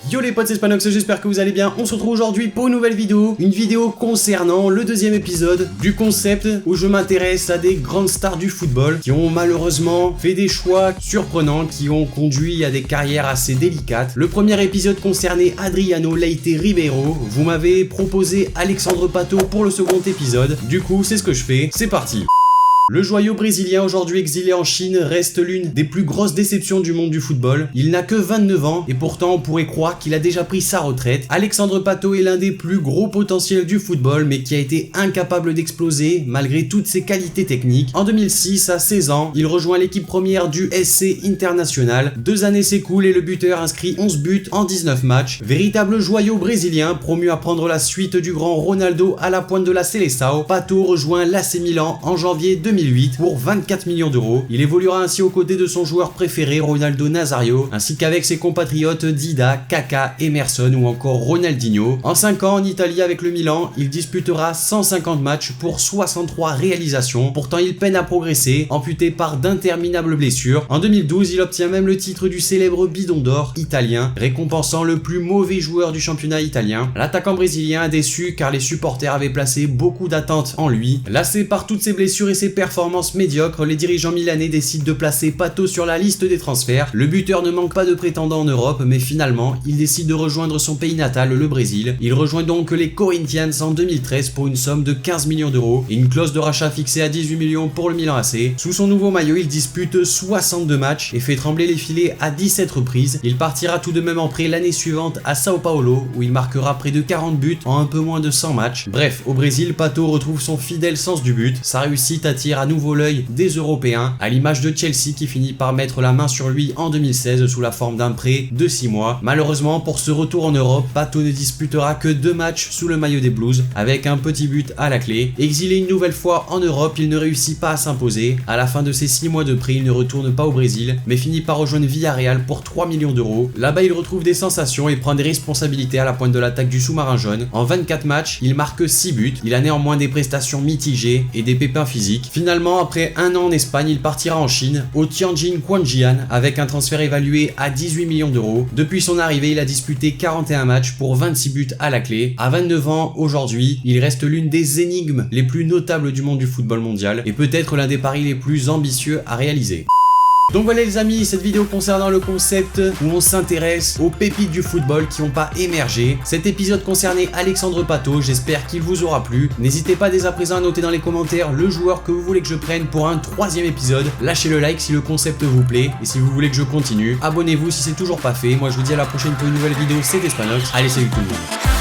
Yo les potes, c'est Spanox, j'espère que vous allez bien. On se retrouve aujourd'hui pour une nouvelle vidéo. Une vidéo concernant le deuxième épisode du concept où je m'intéresse à des grandes stars du football qui ont malheureusement fait des choix surprenants qui ont conduit à des carrières assez délicates. Le premier épisode concernait Adriano Leite Ribeiro. Vous m'avez proposé Alexandre Pato pour le second épisode. Du coup, c'est ce que je fais. C'est parti. Le joyau brésilien, aujourd'hui exilé en Chine, reste l'une des plus grosses déceptions du monde du football. Il n'a que 29 ans et pourtant on pourrait croire qu'il a déjà pris sa retraite. Alexandre Pato est l'un des plus gros potentiels du football mais qui a été incapable d'exploser malgré toutes ses qualités techniques. En 2006, à 16 ans, il rejoint l'équipe première du SC Internacional. 2 années s'écoulent et le buteur inscrit 11 buts en 19 matchs. Véritable joyau brésilien, promu à prendre la suite du grand Ronaldo à la pointe de la Seleção, Pato rejoint l'AC Milan en janvier 2008 pour 24 millions d'euros. Il évoluera ainsi aux côtés de son joueur préféré Ronaldo Nazario, ainsi qu'avec ses compatriotes Dida, Kaka, Emerson ou encore Ronaldinho. En 5 ans en Italie avec le Milan, il disputera 150 matchs pour 63 réalisations. Pourtant il peine à progresser, amputé par d'interminables blessures. En 2012, il obtient même le titre du célèbre Bidon d'Or italien, récompensant le plus mauvais joueur du championnat italien. L'attaquant brésilien a déçu car les supporters avaient placé beaucoup d'attentes en lui. Lassé par toutes ses blessures et ses performances médiocres, les dirigeants milanais décident de placer Pato sur la liste des transferts. Le buteur ne manque pas de prétendants en Europe, mais finalement, il décide de rejoindre son pays natal, le Brésil. Il rejoint donc les Corinthians en 2013 pour une somme de 15 millions d'euros et une clause de rachat fixée à 18 millions pour le Milan AC. Sous son nouveau maillot, il dispute 62 matchs et fait trembler les filets à 17 reprises. Il partira tout de même en prêt l'année suivante à Sao Paulo, où il marquera près de 40 buts en un peu moins de 100 matchs. Bref, au Brésil, Pato retrouve son fidèle sens du but. Sa réussite attire à nouveau l'œil des Européens, à l'image de Chelsea qui finit par mettre la main sur lui en 2016 sous la forme d'un prêt de 6 mois. Malheureusement, pour ce retour en Europe, Pato ne disputera que 2 matchs sous le maillot des Blues, avec un petit but à la clé. Exilé une nouvelle fois en Europe, il ne réussit pas à s'imposer. À la fin de ses 6 mois de prêt, il ne retourne pas au Brésil, mais finit par rejoindre Villarreal pour 3 millions d'euros. Là-bas, il retrouve des sensations et prend des responsabilités à la pointe de l'attaque du sous-marin jaune. En 24 matchs, il marque 6 buts. Il a néanmoins des prestations mitigées et des pépins physiques. Finalement, après un an en Espagne, il partira en Chine, au Tianjin Quanjian, avec un transfert évalué à 18 millions d'euros. Depuis son arrivée, il a disputé 41 matchs pour 26 buts à la clé. À 29 ans, aujourd'hui, il reste l'une des énigmes les plus notables du monde du football mondial et peut-être l'un des paris les plus ambitieux à réaliser. Donc voilà les amis, cette vidéo concernant le concept où on s'intéresse aux pépites du football qui n'ont pas émergé. Cet épisode concernait Alexandre Pato, j'espère qu'il vous aura plu. N'hésitez pas dès à présent à noter dans les commentaires le joueur que vous voulez que je prenne pour un 3e épisode. Lâchez le like si le concept vous plaît et si vous voulez que je continue. Abonnez-vous si c'est toujours pas fait. Moi je vous dis à la prochaine pour une nouvelle vidéo, c'était Spanox. Allez, salut tout le monde.